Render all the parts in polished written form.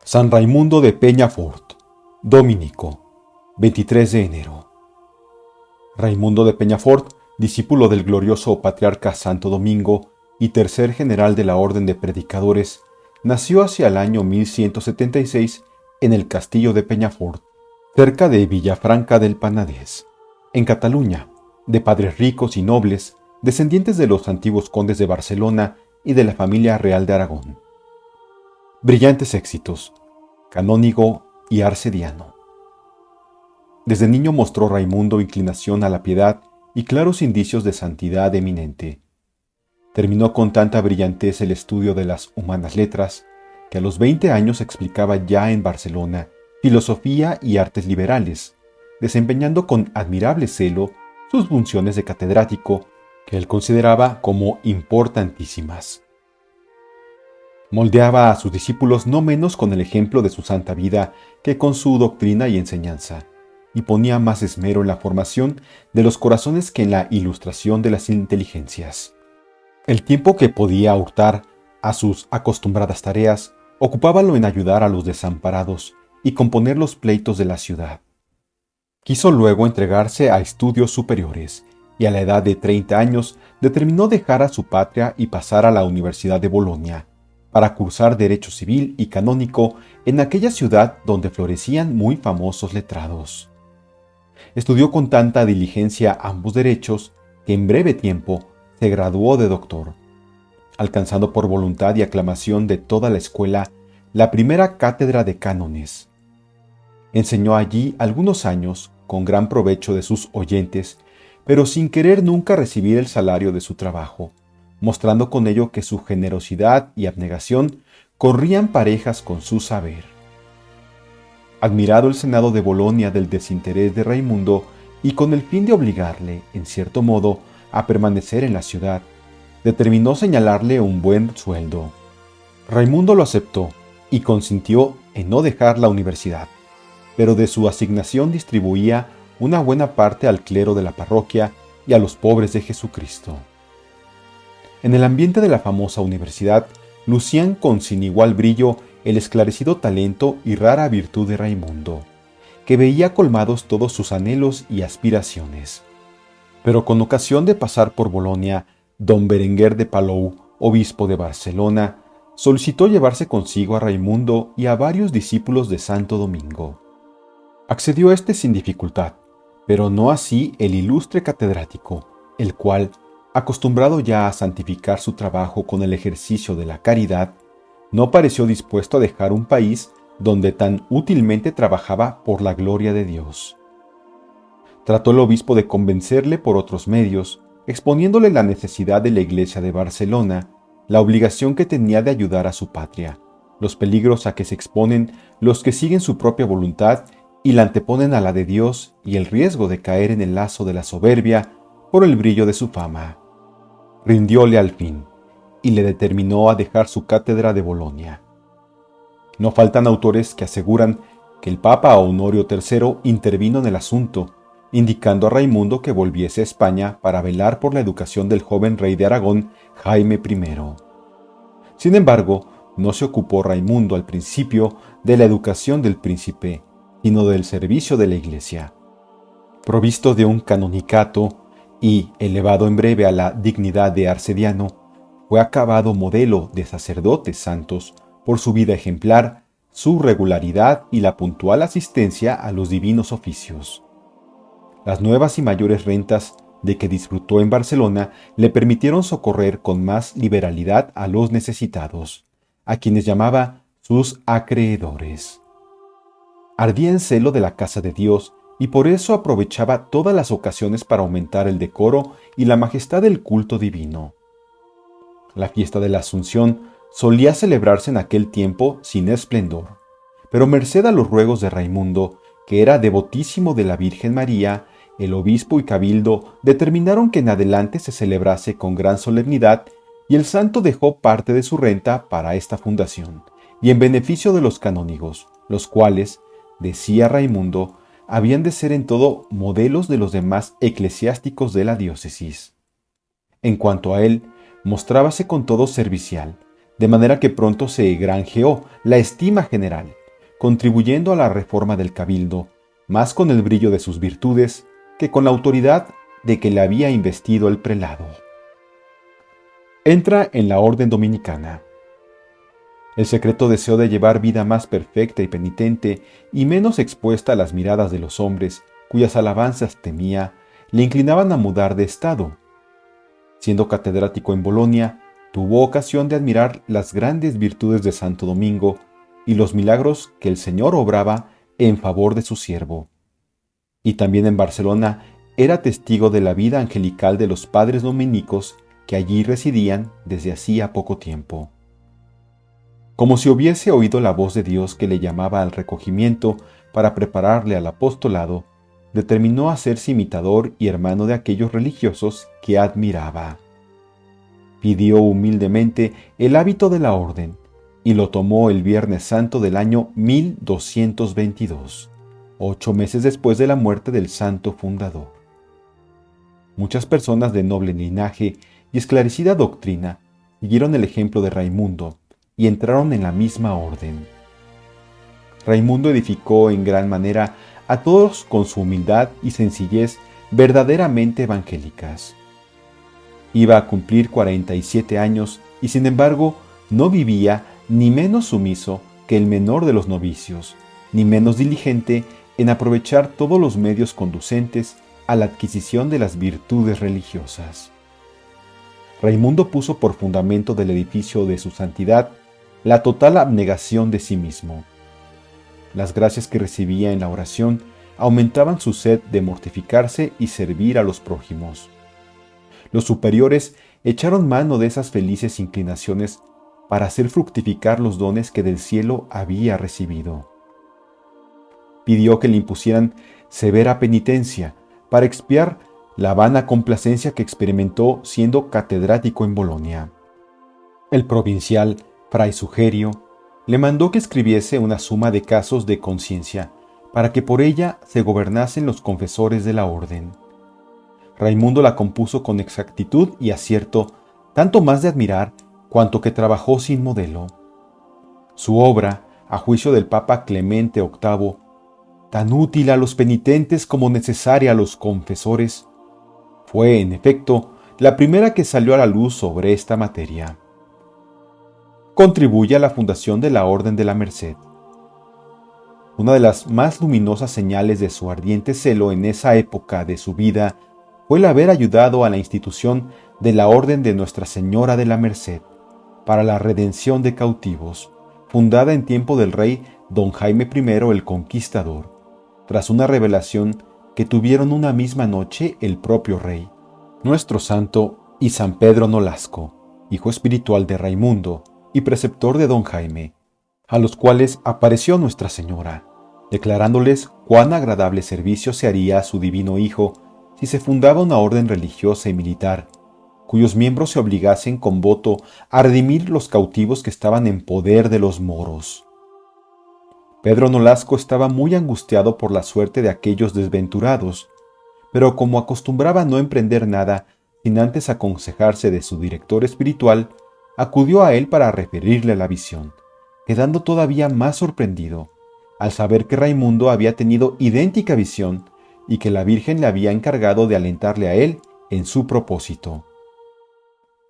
San Raimundo de Peñafort, dominico, 23 de enero. Raimundo de Peñafort, discípulo del glorioso patriarca Santo Domingo y tercer general de la Orden de Predicadores, nació hacia el año 1176 en el castillo de Peñafort, cerca de Villafranca del Penedès, en Cataluña, de padres ricos y nobles, descendientes de los antiguos condes de Barcelona y de la familia real de Aragón. Brillantes éxitos, canónigo y arcediano. Desde niño mostró Raimundo inclinación a la piedad y claros indicios de santidad eminente. Terminó con tanta brillantez el estudio de las humanas letras, que a los 20 años explicaba ya en Barcelona filosofía y artes liberales, desempeñando con admirable celo sus funciones de catedrático, que él consideraba como importantísimas. Moldeaba a sus discípulos no menos con el ejemplo de su santa vida que con su doctrina y enseñanza, y ponía más esmero en la formación de los corazones que en la ilustración de las inteligencias. El tiempo que podía hurtar a sus acostumbradas tareas, ocupábalo en ayudar a los desamparados y componer los pleitos de la ciudad. Quiso luego entregarse a estudios superiores, y a la edad de 30 años determinó dejar a su patria y pasar a la Universidad de Bolonia, para cursar Derecho Civil y Canónico en aquella ciudad donde florecían muy famosos letrados. Estudió con tanta diligencia ambos derechos que en breve tiempo se graduó de doctor, alcanzando por voluntad y aclamación de toda la escuela la primera cátedra de cánones. Enseñó allí algunos años con gran provecho de sus oyentes, pero sin querer nunca recibir el salario de su trabajo, mostrando con ello que su generosidad y abnegación corrían parejas con su saber. Admirado el Senado de Bolonia del desinterés de Raimundo y con el fin de obligarle, en cierto modo, a permanecer en la ciudad, determinó señalarle un buen sueldo. Raimundo lo aceptó y consintió en no dejar la universidad, pero de su asignación distribuía una buena parte al clero de la parroquia y a los pobres de Jesucristo. En el ambiente de la famosa universidad lucían con sin igual brillo el esclarecido talento y rara virtud de Raimundo, que veía colmados todos sus anhelos y aspiraciones. Pero con ocasión de pasar por Bolonia, don Berenguer de Palou, obispo de Barcelona, solicitó llevarse consigo a Raimundo y a varios discípulos de Santo Domingo. Accedió éste sin dificultad, pero no así el ilustre catedrático, el cual, acostumbrado ya a santificar su trabajo con el ejercicio de la caridad, no pareció dispuesto a dejar un país donde tan útilmente trabajaba por la gloria de Dios. Trató el obispo de convencerle por otros medios, exponiéndole la necesidad de la Iglesia de Barcelona, la obligación que tenía de ayudar a su patria, los peligros a que se exponen los que siguen su propia voluntad y la anteponen a la de Dios, y el riesgo de caer en el lazo de la soberbia por el brillo de su fama. Rindióle al fin, y le determinó a dejar su cátedra de Bolonia. No faltan autores que aseguran que el Papa Honorio III intervino en el asunto, indicando a Raimundo que volviese a España para velar por la educación del joven rey de Aragón, Jaime I. Sin embargo, no se ocupó Raimundo al principio de la educación del príncipe, sino del servicio de la Iglesia. Provisto de un canonicato y elevado en breve a la dignidad de arcediano, fue acabado modelo de sacerdotes santos por su vida ejemplar, su regularidad y la puntual asistencia a los divinos oficios. Las nuevas y mayores rentas de que disfrutó en Barcelona le permitieron socorrer con más liberalidad a los necesitados, a quienes llamaba sus acreedores. Ardía en celo de la casa de Dios y por eso aprovechaba todas las ocasiones para aumentar el decoro y la majestad del culto divino. La fiesta de la Asunción solía celebrarse en aquel tiempo sin esplendor, pero merced a los ruegos de Raimundo, que era devotísimo de la Virgen María, el obispo y cabildo determinaron que en adelante se celebrase con gran solemnidad, y el santo dejó parte de su renta para esta fundación, y en beneficio de los canónigos, los cuales, decía Raimundo, habían de ser en todo modelos de los demás eclesiásticos de la diócesis. En cuanto a él, mostrábase con todo servicial, de manera que pronto se granjeó la estima general, contribuyendo a la reforma del cabildo, más con el brillo de sus virtudes que con la autoridad de que le había investido el prelado. Entra en la orden dominicana. El secreto deseo de llevar vida más perfecta y penitente y menos expuesta a las miradas de los hombres, cuyas alabanzas temía, le inclinaban a mudar de estado. Siendo catedrático en Bolonia, tuvo ocasión de admirar las grandes virtudes de Santo Domingo y los milagros que el Señor obraba en favor de su siervo. Y también en Barcelona era testigo de la vida angelical de los padres dominicos que allí residían desde hacía poco tiempo. Como si hubiese oído la voz de Dios que le llamaba al recogimiento para prepararle al apostolado, determinó hacerse imitador y hermano de aquellos religiosos que admiraba. Pidió humildemente el hábito de la orden y lo tomó el Viernes Santo del año 1222, 8 meses después de la muerte del santo fundador. Muchas personas de noble linaje y esclarecida doctrina siguieron el ejemplo de Raimundo y entraron en la misma orden. Raimundo edificó en gran manera a todos con su humildad y sencillez verdaderamente evangélicas. Iba a cumplir 47 años y sin embargo no vivía ni menos sumiso que el menor de los novicios, ni menos diligente en aprovechar todos los medios conducentes a la adquisición de las virtudes religiosas. Raimundo puso por fundamento del edificio de su santidad la total abnegación de sí mismo. Las gracias que recibía en la oración aumentaban su sed de mortificarse y servir a los prójimos. Los superiores echaron mano de esas felices inclinaciones para hacer fructificar los dones que del cielo había recibido. Pidió que le impusieran severa penitencia para expiar la vana complacencia que experimentó siendo catedrático en Bolonia. El provincial, fray Sugerio, le mandó que escribiese una suma de casos de conciencia para que por ella se gobernasen los confesores de la orden. Raimundo la compuso con exactitud y acierto, tanto más de admirar cuanto que trabajó sin modelo. Su obra, a juicio del Papa Clemente VIII, tan útil a los penitentes como necesaria a los confesores, fue, en efecto, la primera que salió a la luz sobre esta materia. Contribuye a la fundación de la Orden de la Merced. Una de las más luminosas señales de su ardiente celo en esa época de su vida fue el haber ayudado a la institución de la Orden de Nuestra Señora de la Merced para la redención de cautivos, fundada en tiempo del rey don Jaime I el Conquistador, tras una revelación que tuvieron una misma noche el propio rey, nuestro santo, y San Pedro Nolasco, hijo espiritual de Raimundo y preceptor de don Jaime, a los cuales apareció Nuestra Señora, declarándoles cuán agradable servicio se haría a su divino Hijo si se fundaba una orden religiosa y militar, cuyos miembros se obligasen con voto a redimir los cautivos que estaban en poder de los moros. Pedro Nolasco estaba muy angustiado por la suerte de aquellos desventurados, pero como acostumbraba no emprender nada sin antes aconsejarse de su director espiritual, acudió a él para referirle la visión, quedando todavía más sorprendido al saber que Raimundo había tenido idéntica visión y que la Virgen le había encargado de alentarle a él en su propósito.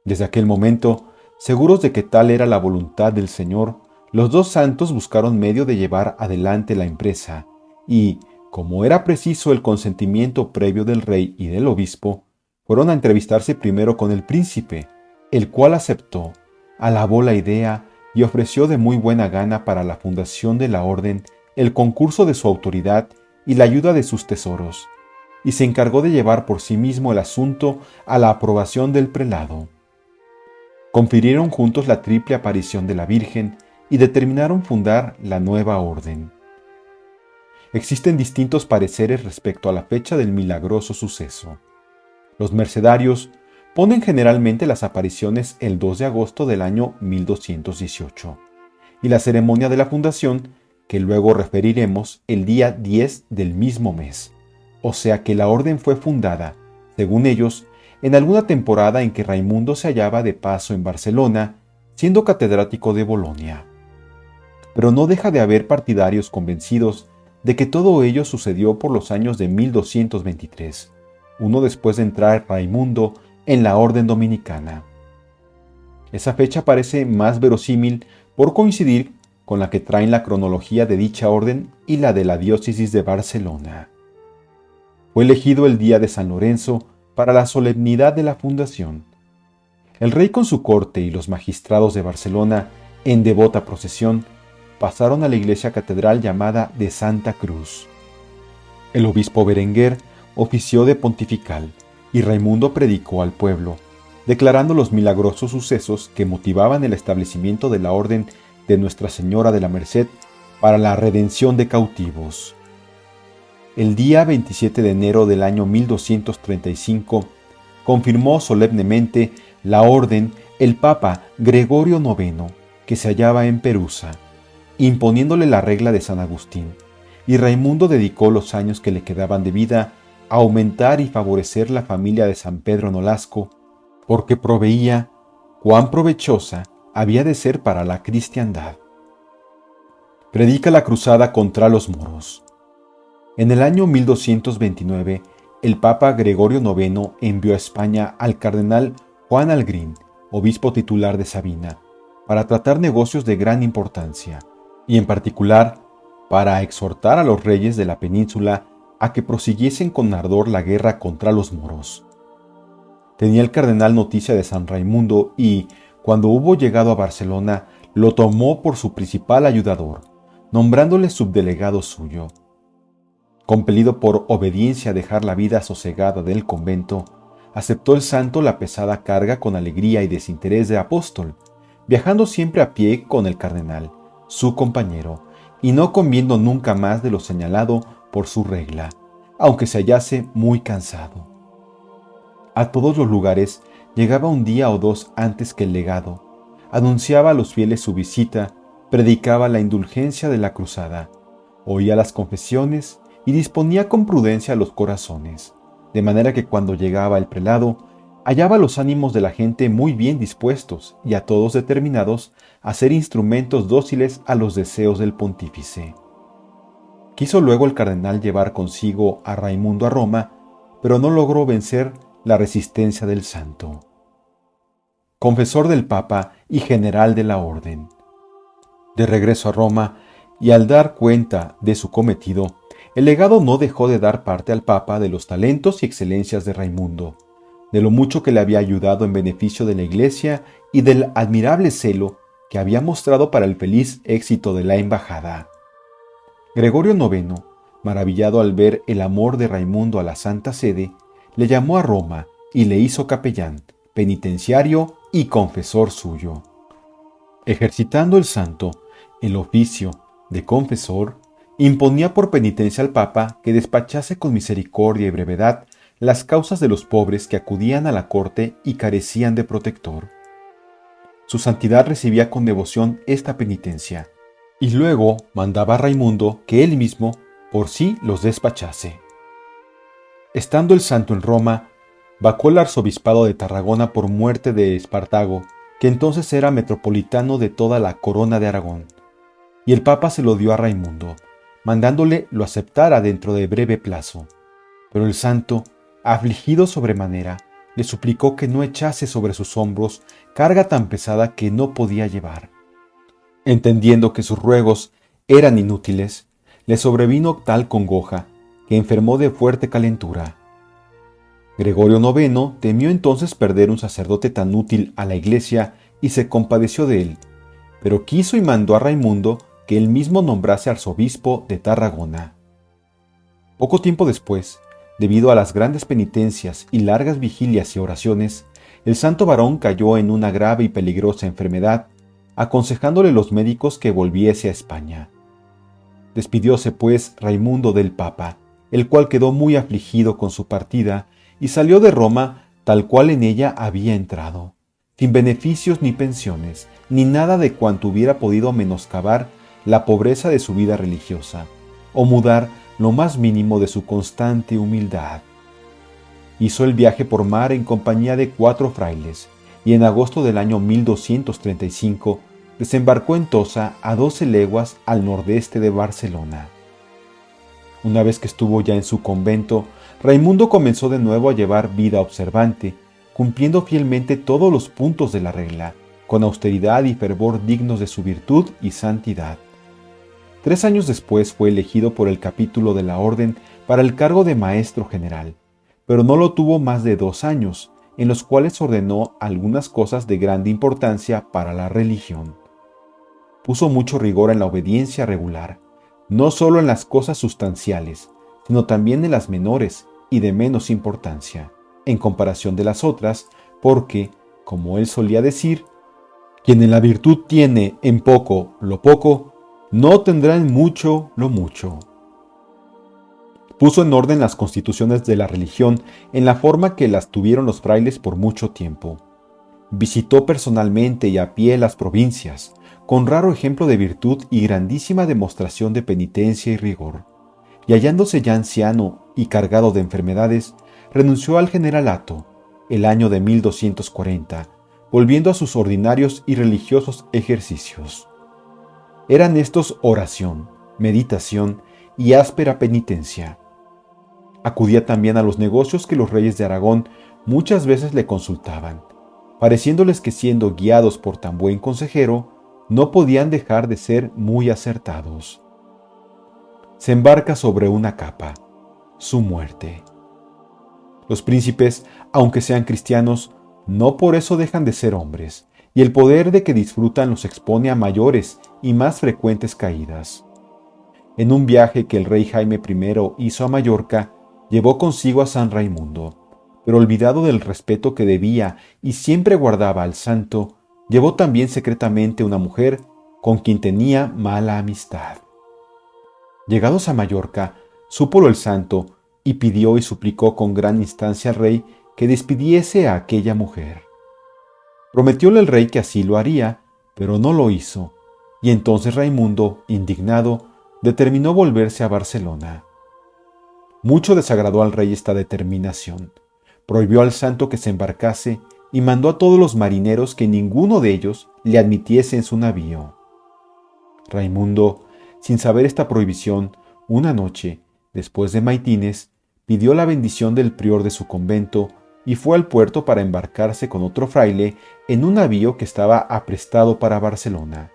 Desde aquel momento, seguros de que tal era la voluntad del Señor, los dos santos buscaron medio de llevar adelante la empresa y, como era preciso el consentimiento previo del rey y del obispo, fueron a entrevistarse primero con el príncipe, el cual aceptó, alabó la idea y ofreció de muy buena gana para la fundación de la orden el concurso de su autoridad y la ayuda de sus tesoros, y se encargó de llevar por sí mismo el asunto a la aprobación del prelado. Confirieron juntos la triple aparición de la Virgen y determinaron fundar la nueva orden. Existen distintos pareceres respecto a la fecha del milagroso suceso. Los mercedarios ponen generalmente las apariciones el 2 de agosto del año 1218 y la ceremonia de la fundación, que luego referiremos, el día 10 del mismo mes, o sea que la orden fue fundada, según ellos, en alguna temporada en que Raimundo se hallaba de paso en Barcelona siendo catedrático de Bolonia. Pero no deja de haber partidarios convencidos de que todo ello sucedió por los años de 1223, uno después de entrar Raimundo en la orden dominicana. Esa fecha parece más verosímil por coincidir con la que traen la cronología de dicha orden y la de la diócesis de Barcelona. Fue elegido el día de San Lorenzo para la solemnidad de la fundación. El rey con su corte y los magistrados de Barcelona, en devota procesión, pasaron a la iglesia catedral llamada de Santa Cruz. El obispo Berenguer ofició de pontifical y Raimundo predicó al pueblo, declarando los milagrosos sucesos que motivaban el establecimiento de la orden de Nuestra Señora de la Merced para la redención de cautivos. El día 27 de enero del año 1235 confirmó solemnemente la orden el Papa Gregorio IX, que se hallaba en Perusa, imponiéndole la regla de San Agustín, y Raimundo dedicó los años que le quedaban de vida a aumentar y favorecer la familia de San Pedro Nolasco, porque proveía cuán provechosa había de ser para la cristiandad. Predica la cruzada contra los moros. En el año 1229, el Papa Gregorio IX envió a España al cardenal Juan Algrín, obispo titular de Sabina, para tratar negocios de gran importancia, y en particular para exhortar a los reyes de la península a que prosiguiesen con ardor la guerra contra los moros. Tenía el cardenal noticia de San Raimundo y, cuando hubo llegado a Barcelona, lo tomó por su principal ayudador, nombrándole subdelegado suyo. Compelido por obediencia a dejar la vida sosegada del convento, aceptó el santo la pesada carga con alegría y desinterés de apóstol, viajando siempre a pie con el cardenal, su compañero, y no comiendo nunca más de lo señalado por su regla, aunque se hallase muy cansado. A todos los lugares llegaba un día o dos antes que el legado, anunciaba a los fieles su visita, predicaba la indulgencia de la cruzada, oía las confesiones y disponía con prudencia los corazones, de manera que cuando llegaba el prelado, hallaba los ánimos de la gente muy bien dispuestos y a todos determinados a ser instrumentos dóciles a los deseos del pontífice. Quiso luego el cardenal llevar consigo a Raimundo a Roma, pero no logró vencer la resistencia del santo. Confesor del Papa y general de la orden. De regreso a Roma, y al dar cuenta de su cometido, el legado no dejó de dar parte al Papa de los talentos y excelencias de Raimundo, de lo mucho que le había ayudado en beneficio de la Iglesia y del admirable celo que había mostrado para el feliz éxito de la embajada. Gregorio IX, maravillado al ver el amor de Raimundo a la Santa Sede, le llamó a Roma y le hizo capellán, penitenciario y confesor suyo. Ejercitando el santo el oficio de confesor, imponía por penitencia al Papa que despachase con misericordia y brevedad las causas de los pobres que acudían a la corte y carecían de protector. Su santidad recibía con devoción esta penitencia, y luego mandaba a Raimundo que él mismo por sí los despachase. Estando el santo en Roma, vacó el arzobispado de Tarragona por muerte de Espartago, que entonces era metropolitano de toda la corona de Aragón, y el Papa se lo dio a Raimundo, mandándole lo aceptara dentro de breve plazo. Pero el santo, afligido sobremanera, le suplicó que no echase sobre sus hombros carga tan pesada que no podía llevar. Entendiendo que sus ruegos eran inútiles, le sobrevino tal congoja que enfermó de fuerte calentura. Gregorio IX temió entonces perder un sacerdote tan útil a la Iglesia y se compadeció de él, pero quiso y mandó a Raimundo que él mismo nombrase arzobispo de Tarragona. Poco tiempo después, debido a las grandes penitencias y largas vigilias y oraciones, el santo varón cayó en una grave y peligrosa enfermedad, aconsejándole los médicos que volviese a España. Despidióse pues Raimundo del Papa, el cual quedó muy afligido con su partida y salió de Roma tal cual en ella había entrado, sin beneficios ni pensiones, ni nada de cuanto hubiera podido menoscabar la pobreza de su vida religiosa, o mudar lo más mínimo de su constante humildad. Hizo el viaje por mar en compañía de 4 frailes, y en agosto del año 1235 desembarcó en Tossa, a 12 leguas al nordeste de Barcelona. Una vez que estuvo ya en su convento, Raimundo comenzó de nuevo a llevar vida observante, cumpliendo fielmente todos los puntos de la regla, con austeridad y fervor dignos de su virtud y santidad. 3 años después fue elegido por el capítulo de la orden para el cargo de maestro general, pero no lo tuvo más de 2 años, en los cuales ordenó algunas cosas de grande importancia para la religión. Puso mucho rigor en la obediencia regular, no solo en las cosas sustanciales, sino también en las menores y de menos importancia, en comparación de las otras, porque, como él solía decir, quien en la virtud tiene en poco lo poco, no tendrá en mucho lo mucho. Puso en orden las constituciones de la religión en la forma que las tuvieron los frailes por mucho tiempo. Visitó personalmente y a pie las provincias, con raro ejemplo de virtud y grandísima demostración de penitencia y rigor. Y hallándose ya anciano y cargado de enfermedades, renunció al generalato, el año de 1240, volviendo a sus ordinarios y religiosos ejercicios. Eran estos oración, meditación y áspera penitencia. Acudía también a los negocios que los reyes de Aragón muchas veces le consultaban, pareciéndoles que siendo guiados por tan buen consejero, no podían dejar de ser muy acertados. Se embarca sobre una capa, su muerte. Los príncipes, aunque sean cristianos, no por eso dejan de ser hombres, y el poder de que disfrutan los expone a mayores y más frecuentes caídas. En un viaje que el rey Jaime I hizo a Mallorca, llevó consigo a San Raimundo, pero olvidado del respeto que debía y siempre guardaba al santo, llevó también secretamente una mujer con quien tenía mala amistad. Llegados a Mallorca, súpolo el santo y pidió y suplicó con gran instancia al rey que despidiese a aquella mujer. Prometióle el rey que así lo haría, pero no lo hizo, y entonces Raimundo, indignado, determinó volverse a Barcelona. Mucho desagradó al rey esta determinación. Prohibió al santo que se embarcase y mandó a todos los marineros que ninguno de ellos le admitiese en su navío. Raimundo, sin saber esta prohibición, una noche, después de maitines, pidió la bendición del prior de su convento y fue al puerto para embarcarse con otro fraile en un navío que estaba aprestado para Barcelona.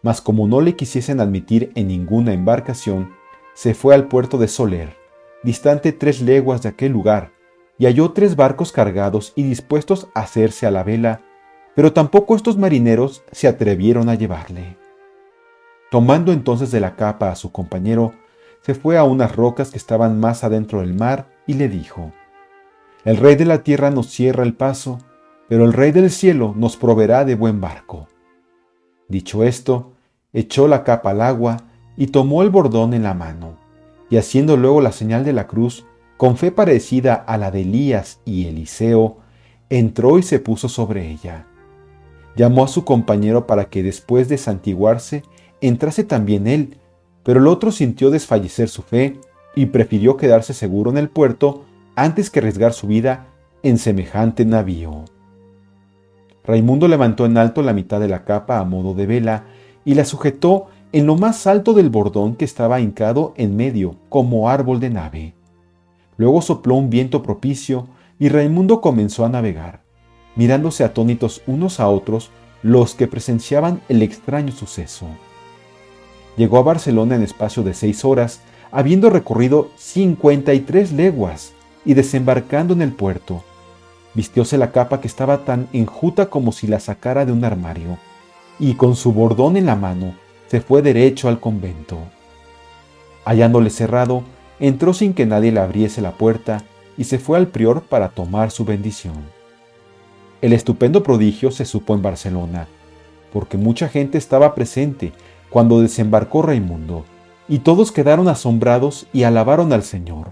Mas como no le quisiesen admitir en ninguna embarcación, se fue al puerto de Soler, distante 3 leguas de aquel lugar, y halló 3 barcos cargados y dispuestos a hacerse a la vela, pero tampoco estos marineros se atrevieron a llevarle. Tomando entonces de la capa a su compañero, se fue a unas rocas que estaban más adentro del mar y le dijo: «El rey de la tierra nos cierra el paso, pero el rey del cielo nos proveerá de buen barco». Dicho esto, echó la capa al agua y tomó el bordón en la mano, y haciendo luego la señal de la cruz, con fe parecida a la de Elías y Eliseo, entró y se puso sobre ella. Llamó a su compañero para que después de santiguarse entrase también él, pero el otro sintió desfallecer su fe y prefirió quedarse seguro en el puerto antes que arriesgar su vida en semejante navío. Raimundo levantó en alto la mitad de la capa a modo de vela y la sujetó en lo más alto del bordón que estaba hincado en medio, como árbol de nave. Luego sopló un viento propicio y Raimundo comenzó a navegar, mirándose atónitos unos a otros los que presenciaban el extraño suceso. Llegó a Barcelona en espacio de 6 horas, habiendo recorrido 53 leguas y desembarcando en el puerto. Vistióse la capa que estaba tan enjuta como si la sacara de un armario, y con su bordón en la mano se fue derecho al convento. Hallándole cerrado, entró sin que nadie le abriese la puerta y se fue al prior para tomar su bendición. El estupendo prodigio se supo en Barcelona, porque mucha gente estaba presente cuando desembarcó Raimundo, y todos quedaron asombrados y alabaron al Señor.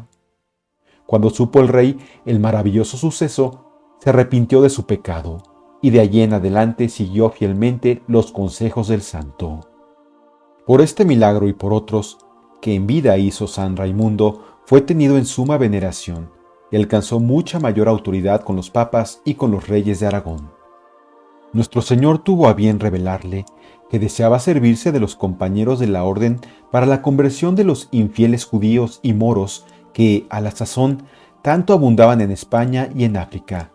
Cuando supo el rey el maravilloso suceso, se arrepintió de su pecado, y de allí en adelante siguió fielmente los consejos del santo. Por este milagro y por otros, que en vida hizo San Raimundo, fue tenido en suma veneración, y alcanzó mucha mayor autoridad con los papas y con los reyes de Aragón. Nuestro Señor tuvo a bien revelarle que deseaba servirse de los compañeros de la orden para la conversión de los infieles judíos y moros que, a la sazón, tanto abundaban en España y en África,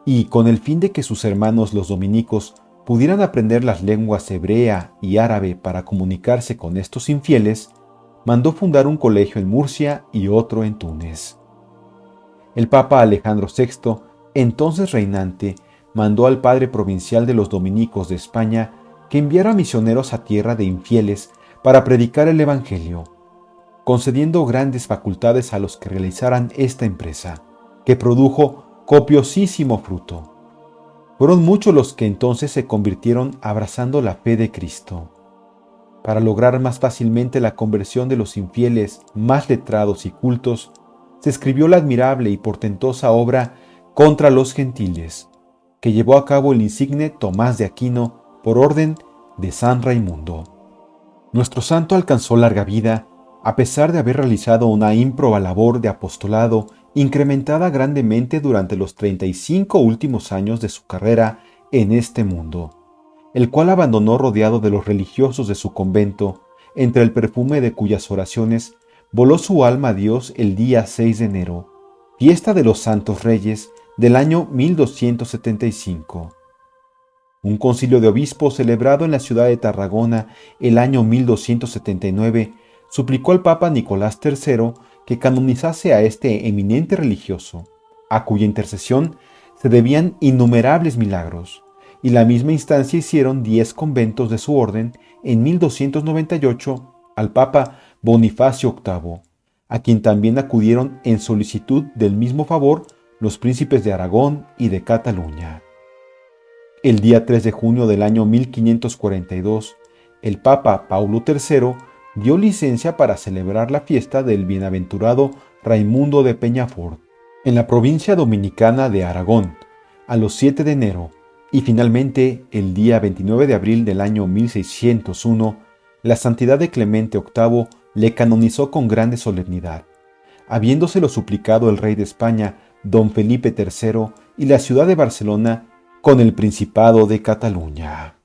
y con el fin de que sus hermanos los dominicos pudieran aprender las lenguas hebrea y árabe para comunicarse con estos infieles, mandó fundar un colegio en Murcia y otro en Túnez. El Papa Alejandro VI, entonces reinante, mandó al padre provincial de los dominicos de España que enviara misioneros a tierra de infieles para predicar el Evangelio, concediendo grandes facultades a los que realizaran esta empresa, que produjo copiosísimo fruto. Fueron muchos los que entonces se convirtieron abrazando la fe de Cristo. Para lograr más fácilmente la conversión de los infieles más letrados y cultos, se escribió la admirable y portentosa obra Contra los Gentiles, que llevó a cabo el insigne Tomás de Aquino por orden de San Raimundo. Nuestro santo alcanzó larga vida, a pesar de haber realizado una ímproba labor de apostolado incrementada grandemente durante los 35 últimos años de su carrera en este mundo, el cual abandonó rodeado de los religiosos de su convento, entre el perfume de cuyas oraciones voló su alma a Dios el día 6 de enero, fiesta de los Santos Reyes del año 1275. Un concilio de obispos celebrado en la ciudad de Tarragona el año 1279 suplicó al Papa Nicolás III que canonizase a este eminente religioso, a cuya intercesión se debían innumerables milagros, y la misma instancia hicieron 10 conventos de su orden en 1298 al Papa Bonifacio VIII, a quien también acudieron en solicitud del mismo favor los príncipes de Aragón y de Cataluña. El día 3 de junio del año 1542, el Papa Paulo III dio licencia para celebrar la fiesta del bienaventurado Raimundo de Peñafort en la provincia dominicana de Aragón, a los 7 de enero, y finalmente, el día 29 de abril del año 1601, la santidad de Clemente VIII le canonizó con grande solemnidad, habiéndoselo suplicado el rey de España, don Felipe III, y la ciudad de Barcelona, con el Principado de Cataluña.